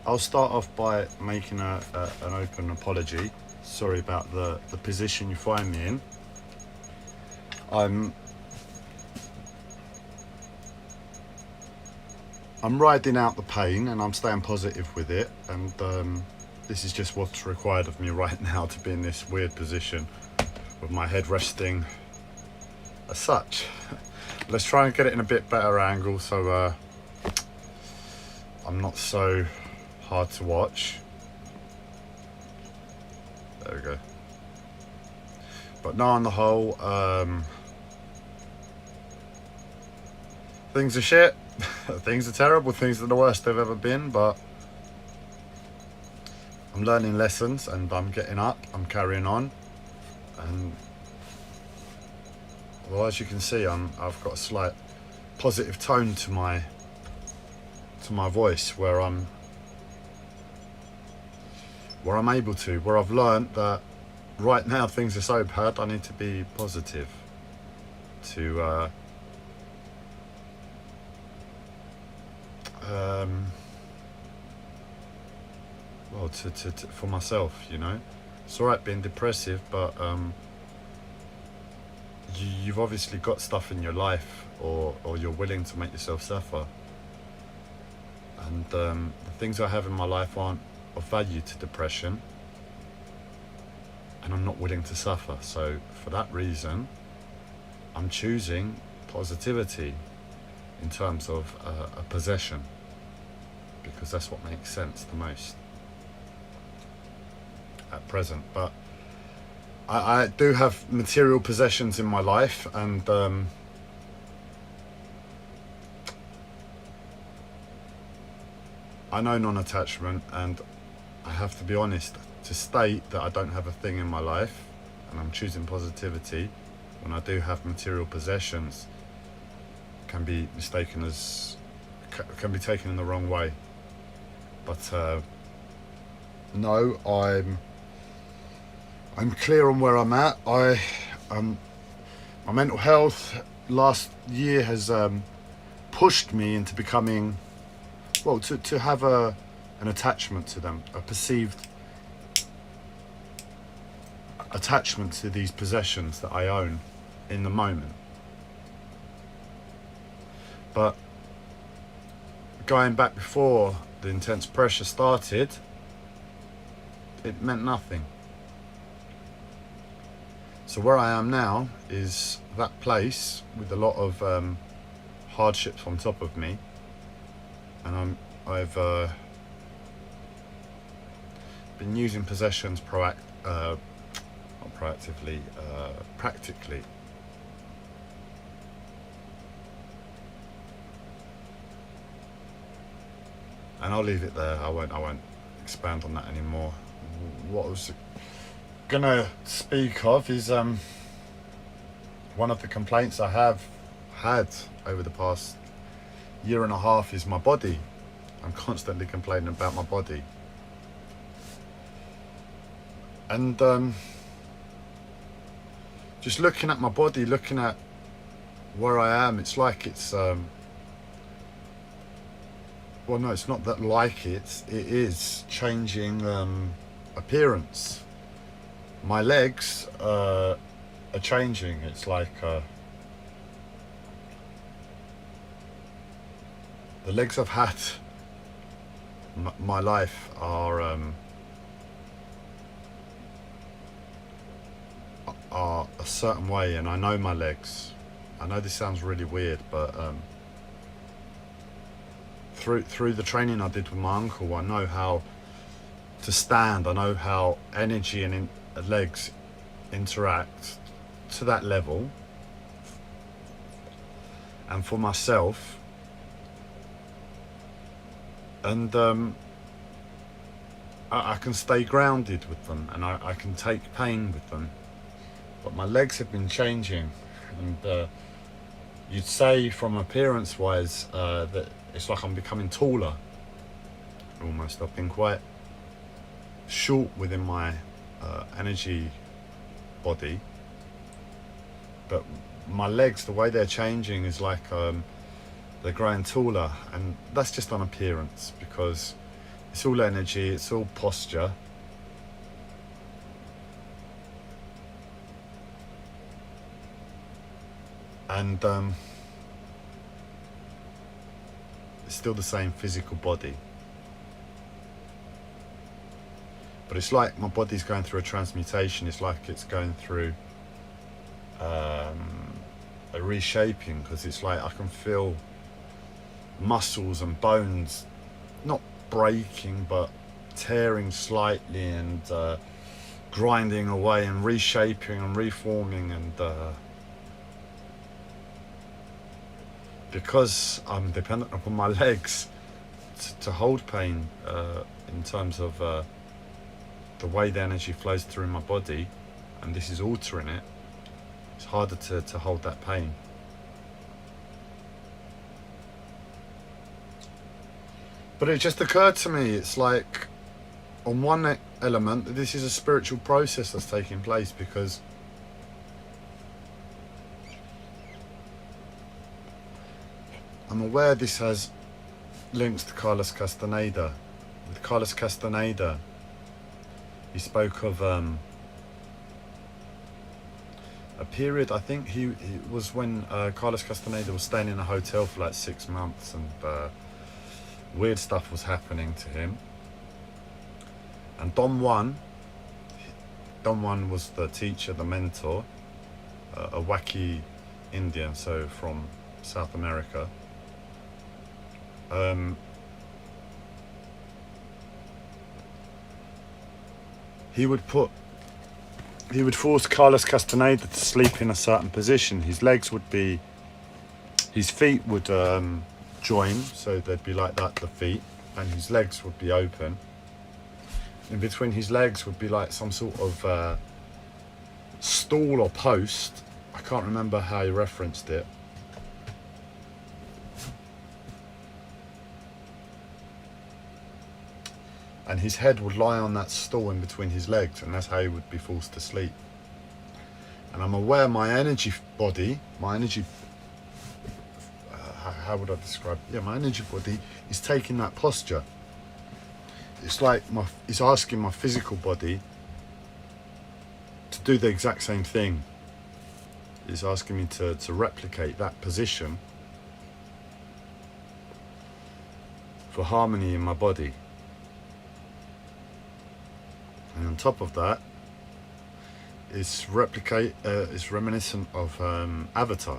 I'll start off by making an open apology. Sorry about the position you find me in. I'm riding out the pain and I'm staying positive with it, and this is just what's required of me right now to be in this weird position with my head resting as such. Let's try and get it in a bit better angle so I'm not so hard to watch. There we go. But no, on the whole, things are shit. Things are terrible. Things are the worst they've ever been, but I'm learning lessons and I'm getting up, I'm carrying on, and well, as you can see, I've got a slight positive tone to my voice where I'm able to, where I've learned that right now things are so bad I need to be positive to well, to for myself, you know. It's alright being depressive, but you've obviously got stuff in your life, or you're willing to make yourself suffer, and the things I have in my life aren't of value to depression, and I'm not willing to suffer. So for that reason, I'm choosing positivity in terms of a possession, because that's what makes sense the most at present. But I do have material possessions in my life, and I know non-attachment, and I have to be honest to state that I don't have a thing in my life, and I'm choosing positivity when I do have material possessions. Can be mistaken as, can be taken in the wrong way, but no, I'm clear on where I'm at. My mental health last year has pushed me into becoming, well, to have an attachment to them, a perceived attachment to these possessions that I own in the moment. But going back before the intense pressure started, it meant nothing. So where I am now is that place with a lot of hardships on top of me, and I've been using possessions practically. And I'll leave it there. I won't expand on that anymore. What I was gonna speak of is one of the complaints I have had over the past year and a half is my body. I'm constantly complaining about my body, and just looking at my body, looking at where I am, it's like it's well, no, it's not that like it is changing appearance. My legs are changing. It's like the legs I've had my life are a certain way, and I know my legs. I know this sounds really weird, but through the training I did with my uncle, I know how to stand. I know how energy and legs interact to that level, and for myself, and I can stay grounded with them, and I can take pain with them. But my legs have been changing, and you'd say from appearance wise that it's like I'm becoming taller almost. I've been quite short within my energy body, but my legs, the way they're changing is like they're growing taller, and that's just on appearance, because it's all energy, it's all posture. And it's still the same physical body. But it's like my body's going through a transmutation. It's like it's going through a reshaping, because it's like I can feel muscles and bones not breaking but tearing slightly, and grinding away and reshaping and reforming. And because I'm dependent upon my legs to hold pain, in terms of the way the energy flows through my body, and this is altering it, it's harder to hold that pain. But it just occurred to me, it's like, on one element, this is a spiritual process that's taking place, because I'm aware this has links to Carlos Castaneda. With Carlos Castaneda, he spoke of a period, I think he was when Carlos Castaneda was staying in a hotel for like 6 months, and weird stuff was happening to him. And Don Juan was the teacher, the mentor, a wacky Indian, so from South America. He would force Carlos Castaneda to sleep in a certain position. His feet would join, so they'd be like that, the feet, and his legs would be open. In between his legs would be like some sort of stool or post. I can't remember how he referenced it. And his head would lie on that stool in between his legs, and that's how he would be forced to sleep. And I'm aware my energy body, how would I describe it? Yeah, my energy body is taking that posture. It's like it's asking my physical body to do the exact same thing. It's asking me to replicate that position for harmony in my body. And on top of that, it's reminiscent of Avatar.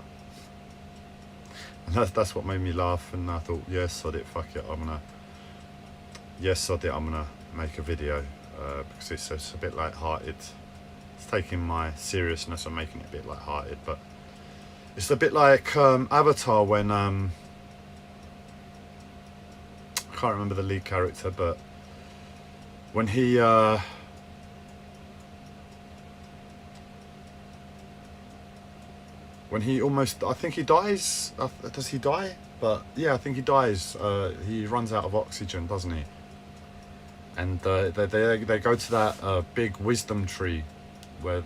And that's what made me laugh, and I thought, yes, sod it, fuck it, I'm gonna make a video, because it's a bit light-hearted. It's taking my seriousness and making it a bit light-hearted, but it's a bit like Avatar, when I can't remember the lead character, but when he almost, I think he dies. Does he die? But yeah, I think he dies. He runs out of oxygen, doesn't he? And they go to that big wisdom tree, where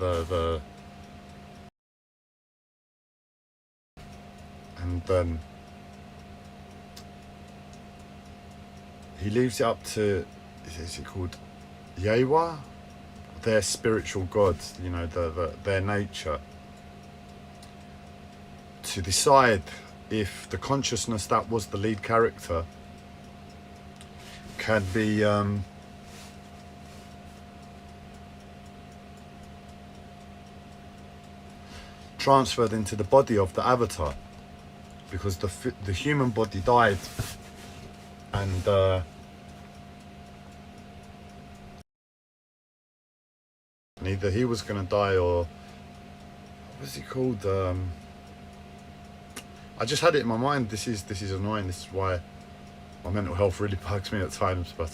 he leaves it up to, is it called Yewa? Their spiritual gods, you know, their nature, to decide if the consciousness that was the lead character can be transferred into the body of the avatar, because the human body died, and either he was going to die, or what was it called? I just had it in my mind. This is annoying. This is why my mental health really bugs me at times. But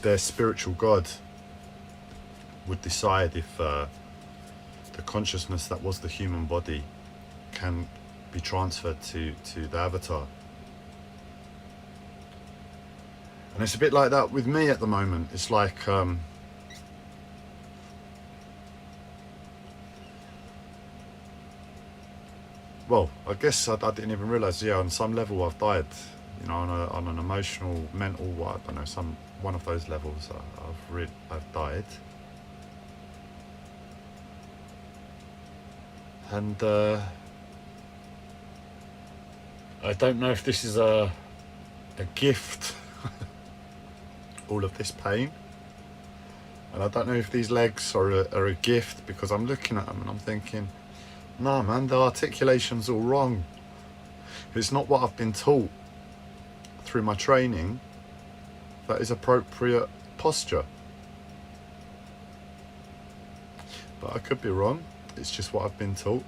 their spiritual god would decide if the consciousness that was the human body can be transferred to the avatar. And it's a bit like that with me at the moment. It's like well, I guess I didn't even realise, yeah, on some level I've died, you know, on an emotional, mental, what, I don't know, one of those levels I've died. And I don't know if this is a gift, all of this pain. And I don't know if these legs are a gift, because I'm looking at them and I'm thinking, nah man, the articulation's all wrong. It's not what I've been taught through my training that is appropriate posture. But I could be wrong. It's just what I've been taught.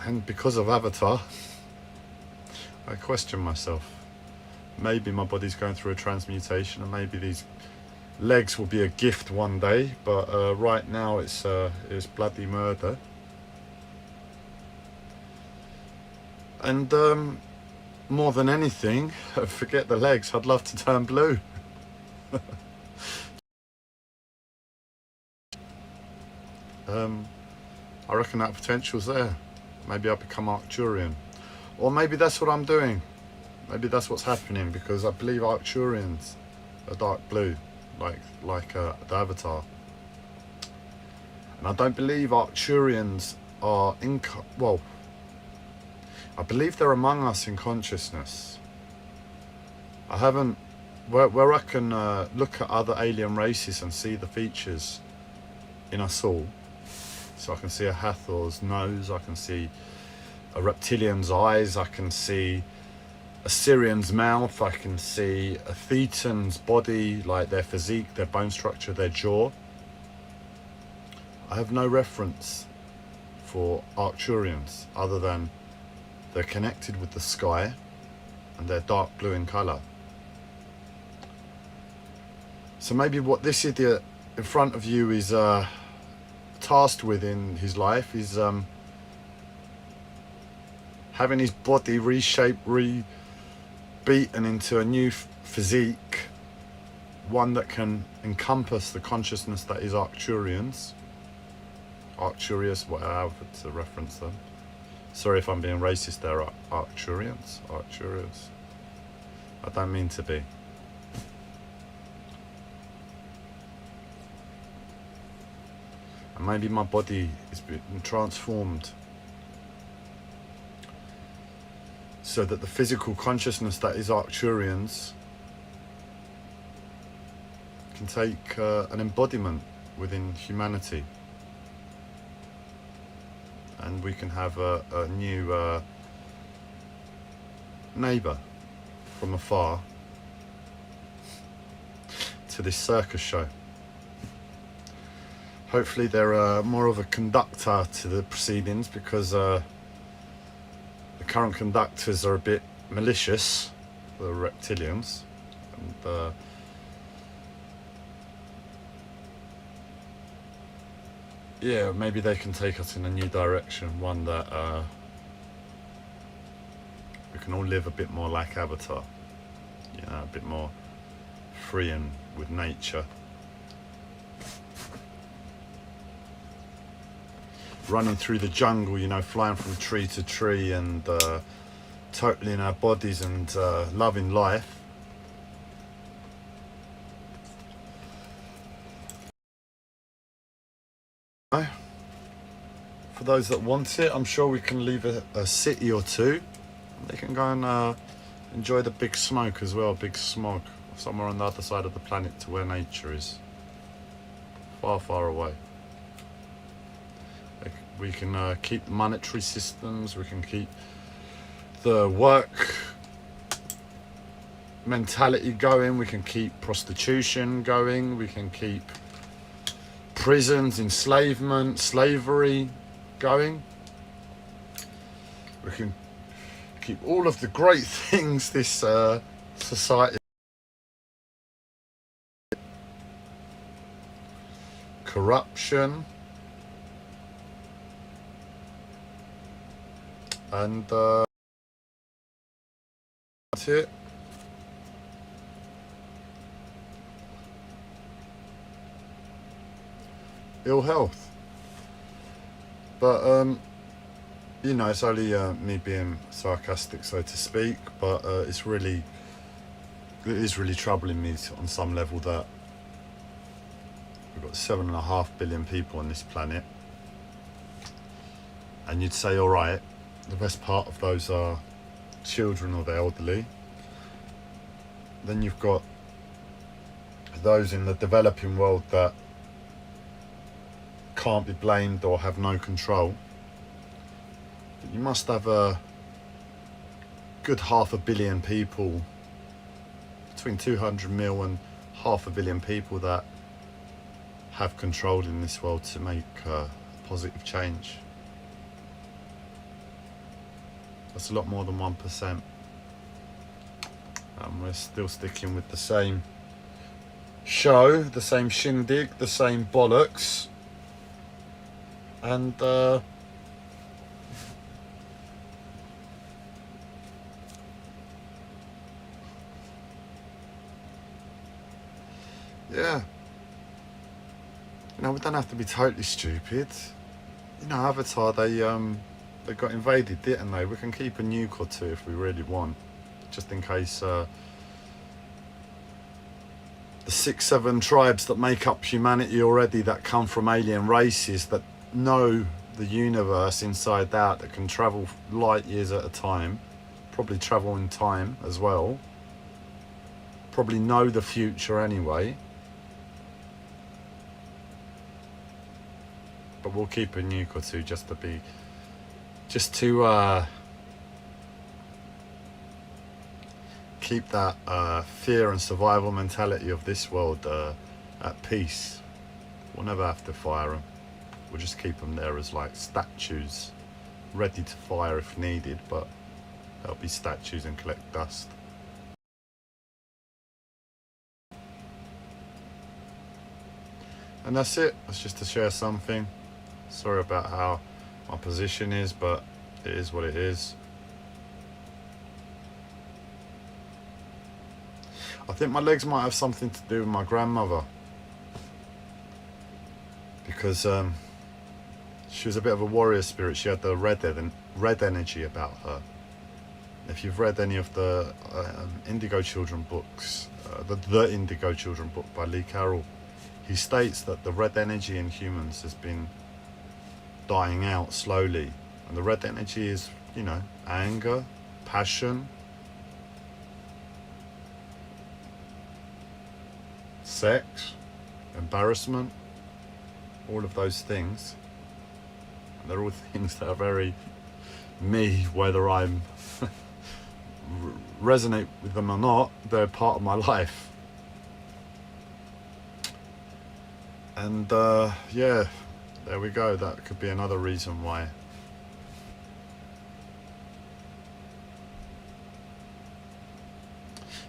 And because of Avatar, I question myself. Maybe my body's going through a transmutation, and maybe these legs will be a gift one day, but right now it's bloody murder. And more than anything, forget the legs, I'd love to turn blue. I reckon that potential's there. Maybe I'll become Arcturian. Or maybe that's what I'm doing. Maybe that's what's happening, because I believe Arcturians are dark blue, like the Avatar. And I don't believe Arcturians are well, I believe they're among us in consciousness. I haven't, where I can look at other alien races and see the features in us all. So I can see a Hathor's nose, I can see a reptilian's eyes, I can see a Syrian's mouth, I can see a Thetan's body, like their physique, their bone structure, their jaw. I have no reference for Arcturians other than they're connected with the sky and they're dark blue in colour. So maybe what this idiot in front of you is tasked with in his life is having his body reshaped, beaten into a new physique, one that can encompass the consciousness that is Arcturians, Arcturius, whatever to reference them. Sorry if I'm being racist there, Arcturians, Arcturius. I don't mean to be. And maybe my body is being transformed so that the physical consciousness that is Arcturians can take an embodiment within humanity, and we can have a new neighbour from afar to this circus show. Hopefully they're more of a conductor to the proceedings, because the current conductors are a bit malicious, the reptilians, and yeah, maybe they can take us in a new direction, one that we can all live a bit more like Avatar, you know, a bit more free and with nature. Running through the jungle, you know, flying from tree to tree, and totally in our bodies and loving life. For those that want it, I'm sure we can leave a city or two. They can go and enjoy the big smoke as well, big smog, somewhere on the other side of the planet to where nature is. Far, far away. We can keep monetary systems, we can keep the work mentality going, we can keep prostitution going, we can keep prisons, enslavement, slavery going. We can keep all of the great things this society. Corruption. And that's it. Ill health. But You know, it's only me being sarcastic, so to speak, but it is really troubling me on some level that we've got 7.5 billion people on this planet, and you'd say, all right, the best part of those are children or the elderly. Then you've got those in the developing world that can't be blamed or have no control. But you must have a good 500 million people, between 200 mil and 500 million people that have control in this world to make positive change. That's a lot more than 1%. And we're still sticking with the same show, the same shindig, the same bollocks. And yeah, you know, we don't have to be totally stupid. You know, Avatar, they got invaded, didn't they? We can keep a nuke or two if we really want, just in case the 6-7 tribes that make up humanity already, that come from alien races, that know the universe inside out, that can travel light years at a time, probably travel in time as well, probably know the future anyway. But we'll keep a nuke or two just to keep that fear and survival mentality of this world at peace. We'll never have to fire them. We'll just keep them there as like statues, ready to fire if needed, but they'll be statues and collect dust. And that's it. That's just to share something. Sorry about how my position is, but it is what it is. I think my legs might have something to do with my grandmother, because she was a bit of a warrior spirit. She had the red energy about her. If you've read any of the Indigo Children books, the Indigo Children book by Lee Carroll, he states that the red energy in humans has been dying out slowly. And the red energy is, you know, anger, passion, sex, embarrassment, all of those things. And they're all things that are very me, whether I'm resonate with them or not. They're part of my life. And yeah, there we go. That could be another reason why.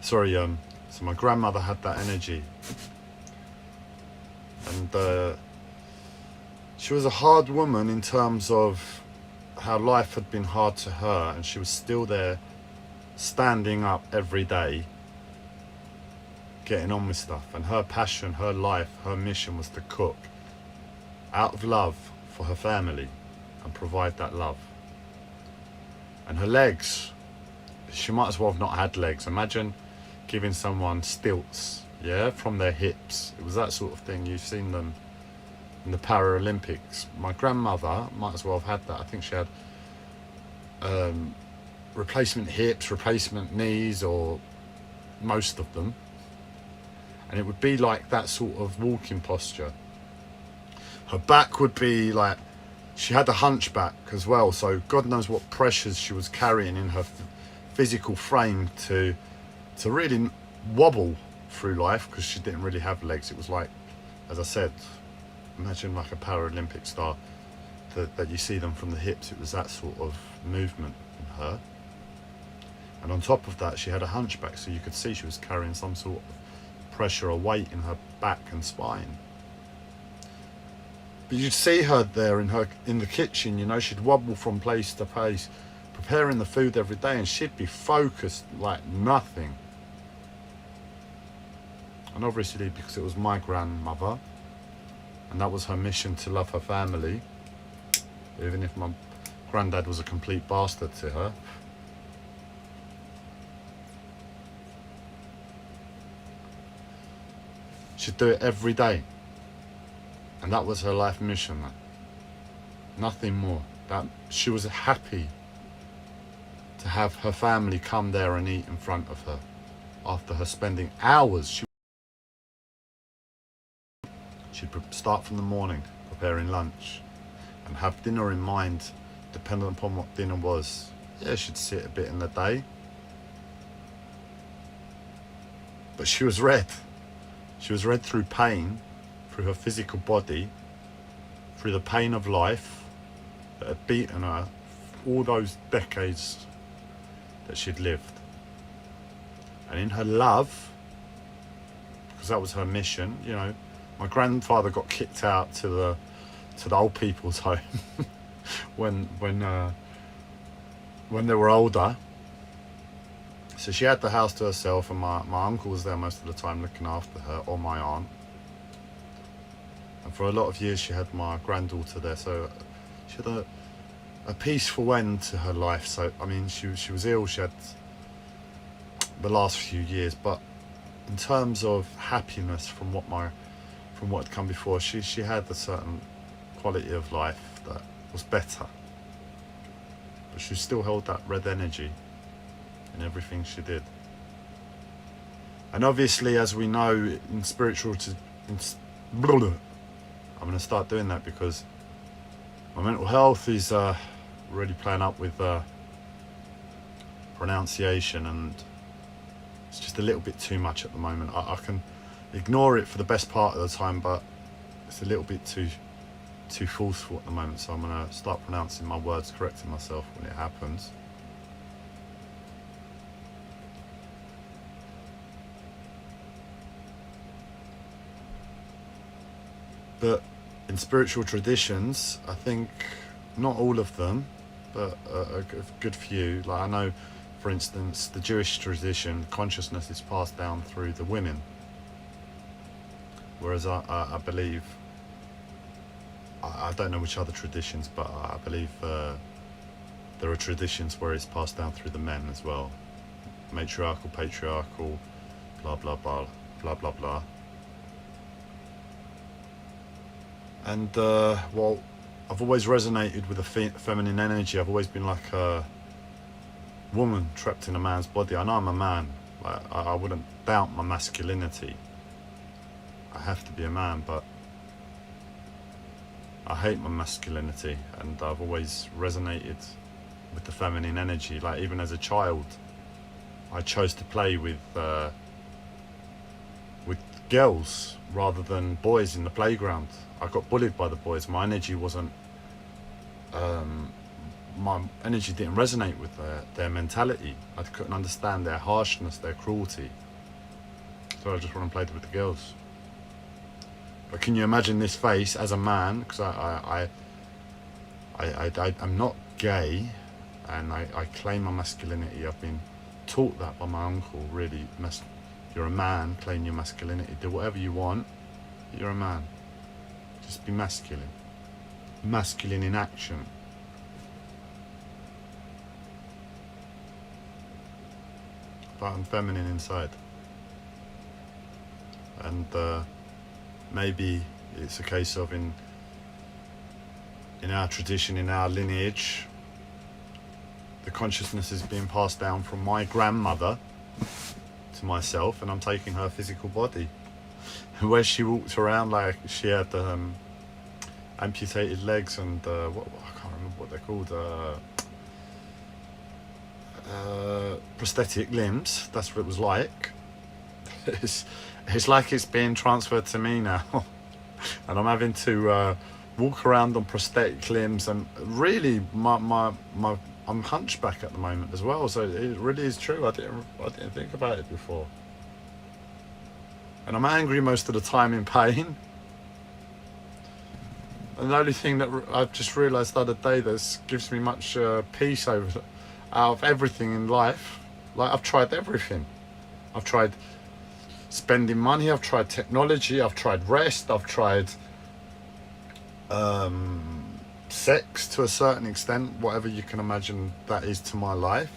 Sorry, so my grandmother had that energy, and she was a hard woman in terms of how life had been hard to her, and she was still there, standing up every day, getting on with stuff. And her passion, her life, her mission was to cook out of love for her family and provide that love. And her legs, she might as well have not had legs. Imagine giving someone stilts, yeah, from their hips. It was that sort of thing. You've seen them in the Paralympics. My grandmother might as well have had that. I think she had replacement hips, replacement knees, or most of them. And it would be like that sort of walking posture. Her back would be like, she had a hunchback as well, so God knows what pressures she was carrying in her physical frame to really wobble through life, because she didn't really have legs. It was like, as I said, imagine like a Paralympic star, that you see them from the hips. It was that sort of movement in her. And on top of that, she had a hunchback, so you could see she was carrying some sort of pressure or weight in her back and spine. But you'd see her there in the kitchen, you know, she'd wobble from place to place, preparing the food every day, and she'd be focused like nothing. And obviously, because it was my grandmother, and that was her mission, to love her family, even if my granddad was a complete bastard to her. She'd do it every day. And that was her life mission. Nothing more. That she was happy to have her family come there and eat in front of her after her spending hours. She'd start from the morning preparing lunch and have dinner in mind, depending upon what dinner was. Yeah, she'd sit a bit in the day, but she was red. She was red through pain, through her physical body, through the pain of life that had beaten her all those decades that she'd lived. And in her love, because that was her mission, you know, my grandfather got kicked out to the old people's home when they were older. So she had the house to herself, and my uncle was there most of the time looking after her, or my aunt. And for a lot of years she had my granddaughter there, so she had a peaceful end to her life. So I mean, she was ill, she had the last few years, but in terms of happiness from what had come before, she had a certain quality of life that was better, but she still held that red energy in everything she did. And obviously, as we know, in spiritual I'm going to start doing that because my mental health is really playing up with pronunciation, and it's just a little bit too much at the moment. I can ignore it for the best part of the time, but it's a little bit too forceful at the moment, so I'm going to start pronouncing my words, correcting myself when it happens. But in spiritual traditions, I think not all of them, but a good few. Like I know, for instance, the Jewish tradition, consciousness is passed down through the women, whereas I believe, I don't know which other traditions, but I believe there are traditions where it's passed down through the men as well. Matriarchal, patriarchal, blah blah blah, blah blah blah. And well, I've always resonated with the feminine energy. I've always been like a woman trapped in a man's body. I know I'm a man. Like, I wouldn't doubt my masculinity. I have to be a man, but I hate my masculinity, and I've always resonated with the feminine energy. Like even as a child, I chose to play with girls rather than boys in the playground. I got bullied by the boys. My energy wasn't, my energy didn't resonate with their mentality. I couldn't understand their harshness, their cruelty. So I just went and played with the girls. But can you imagine this face as a man? Because I'm not gay, and I claim my masculinity. I've been taught that by my uncle, really. You're a man, claim your masculinity. Do whatever you want, you're a man. Just be masculine. Masculine in action. But I'm feminine inside. And maybe it's a case of in our tradition, in our lineage, the consciousness is being passed down from my grandmother to myself, and I'm taking her physical body. Where she walked around like she had amputated legs and I can't remember what they're called, prosthetic limbs. That's what it was like. It's like it's being transferred to me now, and I'm having to walk around on prosthetic limbs, and really I'm hunchback at the moment as well. So it really is true. I didn't think about it before. And I'm angry most of the time, in pain. And the only thing that I've just realised the other day that gives me much peace out of everything in life, like I've tried everything. I've tried spending money, I've tried technology, I've tried rest, I've tried sex to a certain extent, whatever you can imagine that is to my life.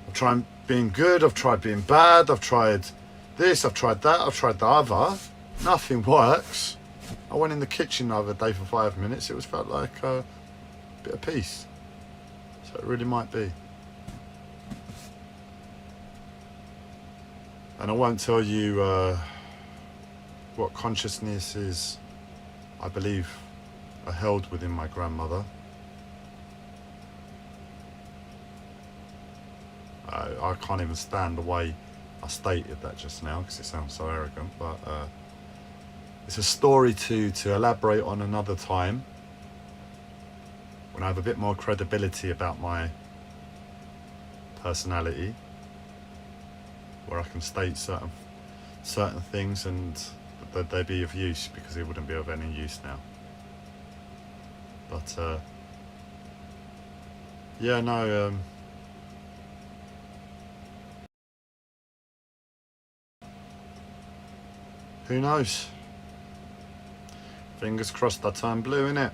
I've tried being good, I've tried being bad, I've tried this, I've tried that, I've tried the other. Nothing works. I went in the kitchen the other day for 5 minutes. It was felt like a bit of peace. So it really might be. And I won't tell you what consciousnesses I believe are held within my grandmother. I can't even stand the way I stated that just now because it sounds so arrogant, but it's a story to elaborate on another time when I have a bit more credibility about my personality, where I can state certain things and that they be of use, because they wouldn't be of any use now. But yeah, no, who knows? Fingers crossed I turn blue, innit?